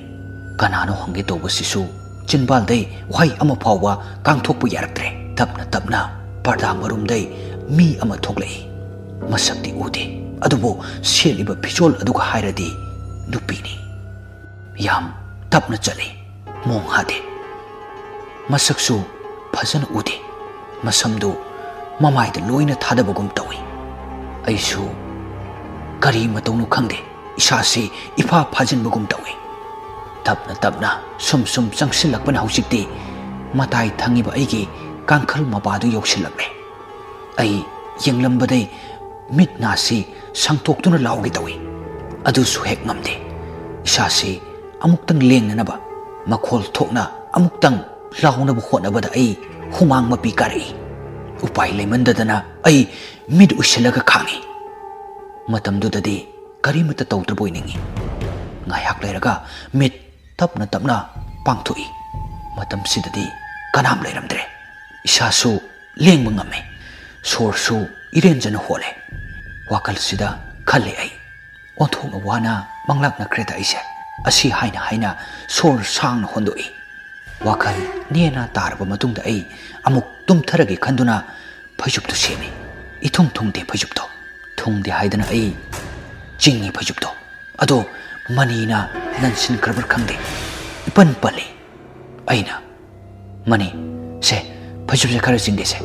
kanano hange toba sisu chinbal dei wai ama phawa kangthokpu yaraktre tapna parda marumdai mi ama thoklei masakti ude adubo seliba phijol aduga hairadi nupini yam tapna chale mong hade masaksu phajana ude masamdu mamai da loina thadabagum tawi aisu kari matonu khangde isasi ifa phajin bagum tawi tapna sum changsilakbana hausikti matai thangiba aigi kangkhal mapadu yoksilakle ai yenglambadai mitnasi sangtoktuna lawgi tawi adusu hek ngamde isasi amuktang lengnanaba makhol thokna amuktang launaba hotnabada ai humang mapi kari upai lemandadana ai mid usilaga khangi matamdudadi karimata tawdraboi ningi ngayak leiraga mit tapna pangthui matam sidadi kanam leiramdre isasu lengba ngame sorsu irenjana hole wakal sida khalle ai onthokna wana manglakna kreta ise asi haina sor sang hondoi wakal nena tarba matungda ai amuk tumtharagi khanduna phajuptu semi ithung thungde phajupto thungde haidana ai jingi phajupto ado manina nansin karbar khangde ipan pale aina mani se phajupse khara jingde se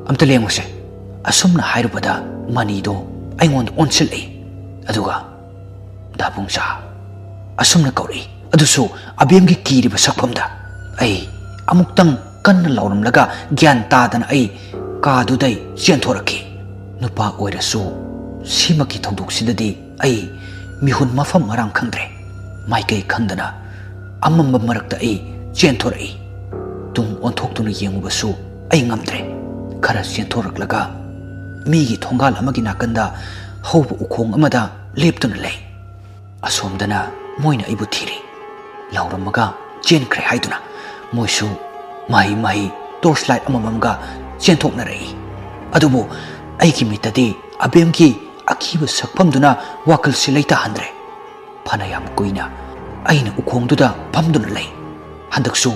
amta lenguse asumna hairubada mani do aingon onsil ai aduga dabungsa asumna kauri adusu abemgi kiriba sakpamda ai amuktang kanna lauramlaga gyan tadana ai kadudai chenthoraki nupa oirasu simaki thoduk sidadi ai mihun mafam marang khangdre maikai khandana amamba marakta ai chenthoraki tung onthokduna yengubasu ai ngamdre khara chenthораklaga migi thongal amagi nakanda hauba ukhong amada leptuna lei asomdana moina ibu thiri lauramaga chenkhre haiduna moisu mai torchlight amamamga chenthokna rei adubu aigi mitadi abemgi akiba sakpamduna wakal silaita handre phanayam kuina aina ukhongduda phamduna lei handaksu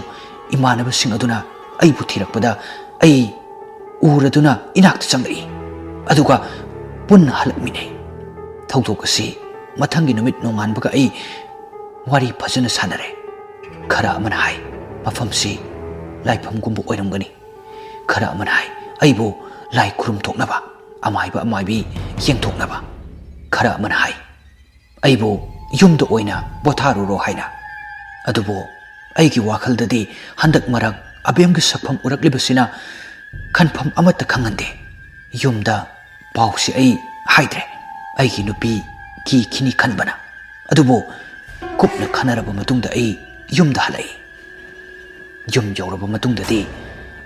imanaba sing aduna aibu thirakpada ai uraduna inakta changai aduga punna halakmine thawdokasi mathangi numit nonganbaga ai wari phajana sanare khara amana hai mafamsi laifam gumbu oiramgani khara amana hai aibu lai khurum thoknaba amaibi yengthoknaba khara amana hai aibu yumda oina botharuro haina adubo aigi wakhaldadi handak marak abemgi sakpham uraklibasina khanpham amata khangande yumda pausi ai haidre aigi nupi ki khini khanbana adubo kupna khanaraba matungda ai yumda halai yum yoraba matungdadi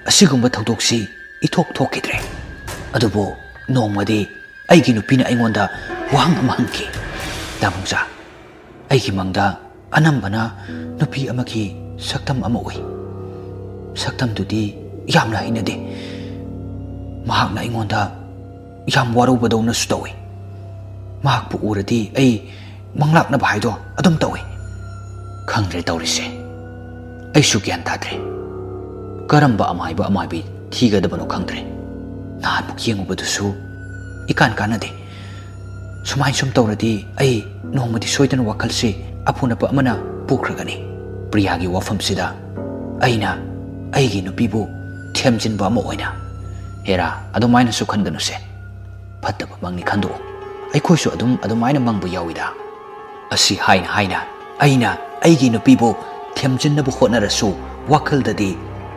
asigumba thawdoksi ithok thokidre adubo nongmadi aigi nupina aingonda wahang ama hangki damungsa aigi mangda anambana nupi amaki saktam ama ui saktam dudi yamna hainade mahakna aingonda yam warubadawna sudawi ꯃꯍꯥꯛꯄꯨ ꯎꯔꯗꯤ ꯑꯩ ꯃꯪꯂꯥꯛꯅꯕ ꯍꯥꯏꯗꯣ ꯑꯗꯨꯝ ꯇꯧꯏ ꯈꯪꯗ꯭ꯔꯦ ꯇꯧꯔꯤꯁꯦ ꯑꯩꯁꯨ ꯒ꯭ꯌꯥꯟ ꯇꯥꯗ꯭ꯔꯦ ꯀꯔꯝꯕ ꯑꯃꯥꯏꯕ ꯑꯃꯥꯏꯕꯤ ꯊꯤꯒꯗꯕꯅꯣ ꯈꯪꯗ꯭ꯔꯦ ꯅꯍꯥꯟꯃꯨꯛ ꯌꯦꯡꯉꯨꯕꯗꯨꯁꯨ ꯏꯀꯥꯟ ꯀꯥꯟꯅꯗꯦ ꯁꯨꯃꯥꯏ ꯁꯨꯝ ꯇꯧꯔꯗꯤ ꯑꯩ ꯅꯣꯡꯃꯗꯤ ꯁꯣꯏꯗꯅ ꯋꯥꯈꯜꯁꯤ ꯑꯐꯨꯅꯞꯄ ꯑꯃꯅ ꯄꯨꯈ꯭ꯔꯒꯅꯤ ꯄ꯭ꯔꯤꯌꯥꯒꯤ ꯋꯥꯐꯝꯁꯤꯗ ꯑꯩꯅ ꯑꯩꯒꯤ ꯅꯨꯄꯤꯕꯨ ꯊꯦꯝꯖꯤꯟꯕ ꯑꯃ ꯑꯣꯏꯅ ꯍꯦꯔꯥ ꯑꯗꯨꯃꯥꯏꯅꯁꯨ ꯈꯟꯒꯅꯨꯁꯦ ꯐꯠꯇꯕ ꯃꯪꯅꯤ ꯈꯟꯗꯣꯛꯎ ꯑꯩꯈꯣꯏꯁꯨ ꯑꯗꯨꯃꯥꯏꯅ ꯃꯪꯕ ꯌꯥꯎꯏꯗ ꯑꯁꯤ ꯍꯥꯏꯅ ꯑꯩꯅ ꯑꯩꯒꯤ ꯅꯨꯄꯤꯕꯨ ꯊꯦꯝꯖꯤꯟꯅꯕ ꯍꯣꯠꯅꯔꯁꯨ ꯋꯥꯈꯜꯗꯗꯤ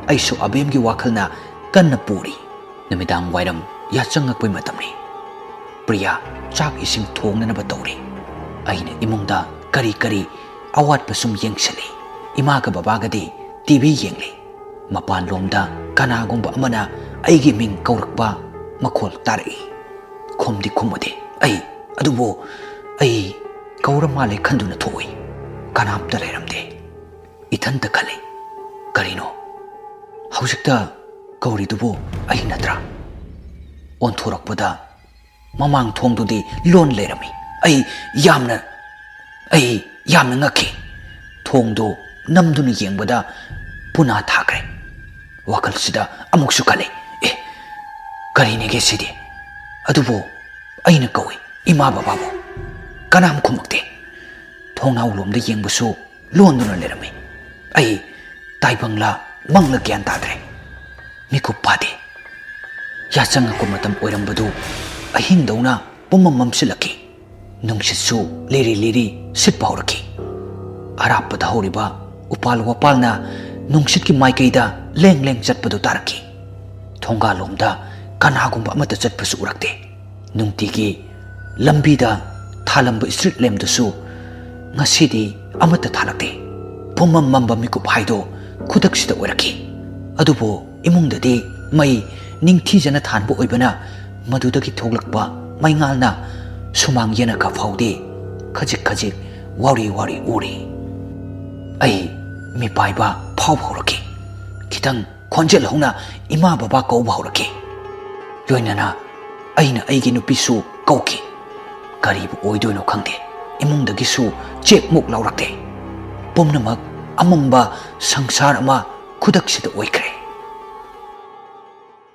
ꯑꯩꯁꯨ ꯑꯕꯦꯝꯒꯤ ꯋꯥꯈꯜꯅ ꯀꯟꯅ ꯄꯨꯔꯤ ꯅꯨꯃꯤꯗꯥꯡ ꯋꯥꯏꯔꯝ ꯌꯥꯆꯪꯉꯛꯄꯩ ꯃꯇꯝꯅꯤ ꯄ꯭ꯔꯤꯌꯥ ꯆꯥꯛ ꯏꯁꯤꯡ ꯊꯣꯡꯅꯅꯕ ꯇꯧꯔꯤ ꯑꯩꯅ ꯏꯃꯨꯡꯗ ꯀꯔꯤ ꯑꯋꯥꯠꯄ ꯁꯨꯝ ꯌꯦꯡꯁꯤꯜꯂꯤ ꯏꯃꯥꯒ ꯕꯕꯥꯒꯗꯤ ꯇꯤꯚꯤ ꯌꯦꯡꯂꯤ ꯃꯄꯥꯟꯂꯣꯝꯗ ꯀꯅꯥꯒꯨꯝꯕ ꯑꯃꯅ ꯑꯩꯒꯤ ꯃꯤꯡ ꯀꯧꯔꯛꯄ ꯃꯈꯣꯜ ꯇꯥꯔꯛꯏ ꯈꯨꯝꯗꯤ ꯈꯨꯝꯃꯨꯗꯦ ꯑꯗꯨꯕꯨ ꯑꯩ ꯀꯧꯔ ꯃꯥꯜꯂꯦ ꯈꯟꯗꯨꯅ ꯊꯣꯛꯏ ꯀꯅꯥꯝꯇ ꯂꯩꯔꯝꯗꯦ ꯏꯊꯟꯇ ꯈꯜꯂꯤ ꯀꯔꯤꯅꯣ ꯍꯧꯖꯤꯛꯇ ꯀꯧꯔꯤꯗꯨꯕꯨ ꯑꯩ ꯅꯠꯇ꯭ꯔꯥ ꯑꯣꯟꯊꯣꯔꯛꯄꯗ ꯃꯃꯥꯡ ꯊꯣꯡꯗꯨꯗꯤ ꯂꯣꯟ ꯂꯩꯔꯝꯃꯤ ꯑꯩ ꯌꯥꯝꯅ ꯉꯛꯈꯤ ꯊꯣꯡꯗꯨ ꯅꯝꯗꯨꯅ ꯌꯦꯡꯕꯗ ꯄꯨꯅꯥ ꯊꯥꯈ꯭ꯔꯦ ꯋꯥꯈꯜꯁꯤꯗ ꯑꯃꯨꯛꯁꯨ ꯈꯜꯂꯤ ꯀꯔꯤꯅꯦꯒꯦ ꯁꯤꯗꯤ ꯑꯗꯨꯕꯨ ꯑꯩꯅ ꯀꯧꯏ ꯏꯃꯥ ꯕꯕꯥꯕꯨ ꯀꯅꯥꯝ ꯈꯨꯝꯃꯛꯇꯦ ꯊꯣꯡꯅꯥꯎꯂꯣꯝꯗ ꯌꯦꯡꯕꯁꯨ ꯂꯣꯟꯗꯨꯅ ꯂꯩꯔꯝꯃꯤ ꯑꯩ ꯇꯥꯏꯕꯪꯂꯥ ꯃꯪꯂ ꯒ꯭ꯌꯥꯟ ꯇꯥꯗ꯭ꯔꯦ ꯃꯤꯀꯨꯞ ꯐꯥꯗꯦ ꯌꯥꯆꯪꯉꯛꯄ ꯃꯇꯝ ꯑꯣꯏꯔꯝꯕꯗꯨ ꯑꯍꯤꯡꯗꯧꯅ ꯄꯨꯝꯃꯝ ꯃꯝꯁꯤꯜꯂꯛꯈꯤ ꯅꯨꯡꯁꯤꯠꯁꯨ ꯂꯤꯔꯤ ꯁꯤꯠꯄ ꯍꯧꯔꯛꯈꯤ ꯑꯔꯥꯞꯄꯗ ꯍꯧꯔꯤꯕ ꯎꯄꯥꯜ ꯋꯥꯄꯥꯜꯅ ꯅꯨꯡꯁꯤꯠꯀꯤ ꯃꯥꯏꯀꯩꯗ ꯂꯦꯡ ꯆꯠꯄꯗꯨ ꯇꯥꯔꯛꯈꯤ ꯊꯣꯡꯒꯥꯜꯂꯣꯝꯗ ꯀꯅꯥꯒꯨꯝꯕ ꯑꯃꯠꯇ ꯆꯠꯄꯁꯨ ꯎꯔꯛꯇꯦ ꯅꯨꯡꯇꯤꯒꯤ ꯂꯝꯕꯤꯗ ꯊꯥꯜꯂꯝꯕ ꯁ꯭ꯇ꯭ꯔꯤꯠ ꯂꯦꯝꯞꯗꯨꯁꯨ ꯉꯁꯤꯗꯤ ꯑꯃꯠꯇ ꯊꯥꯜꯂꯛꯇꯦ ꯄꯨꯝꯃꯝ ꯃꯝꯕ ꯃꯤꯀꯨꯞ ꯍꯥꯏꯗꯣ ꯈꯨꯗꯛꯁꯤꯗ ꯑꯣꯏꯔꯛꯈꯤ ꯑꯗꯨꯕꯨ ꯏꯃꯨꯡꯗꯗꯤ ꯃꯩ ꯅꯤꯡꯊꯤꯖꯅ ꯊꯥꯟꯕ ꯑꯣꯏꯕꯅ ꯃꯗꯨꯗꯒꯤ ꯊꯣꯛꯂꯛꯄ ꯃꯩꯉꯥꯜꯅ ꯁꯨꯃꯥꯡ ꯌꯦꯅꯈꯥ ꯐꯥꯎꯗꯤ ꯈꯖꯤꯛ ꯋꯥꯎꯔꯤ ꯎꯔꯤ ꯑꯩ ꯃꯤꯄꯥꯏꯕ ꯐꯥꯎꯕ ꯍꯧꯔꯛꯈꯤ ꯈꯤꯇꯪ ꯈꯣꯟꯖꯦꯜ ꯍꯧꯅ ꯏꯃꯥ ꯕꯕꯥ ꯀꯧꯕ ꯍꯧꯔꯛꯈꯤ ꯂꯣꯏꯅꯅ ꯑꯩꯅ ꯑꯩꯒꯤ ꯅꯨꯄꯤꯁꯨ ꯀꯧꯈꯤ ꯀꯔꯤꯕꯨ ꯑꯣꯏꯗꯣꯏꯅꯣ ꯈꯪꯗꯦ ꯏꯃꯨꯡꯗꯒꯤꯁꯨ ꯆꯦꯛꯃꯨꯛ ꯂꯥꯎꯔꯛꯇꯦ ꯄꯨꯝꯅꯃꯛ ꯑꯃꯝꯕ ꯁꯪꯁꯥꯔ ꯑꯃ ꯈꯨꯗꯛꯁꯤꯗ ꯑꯣꯏꯈ꯭ꯔꯦ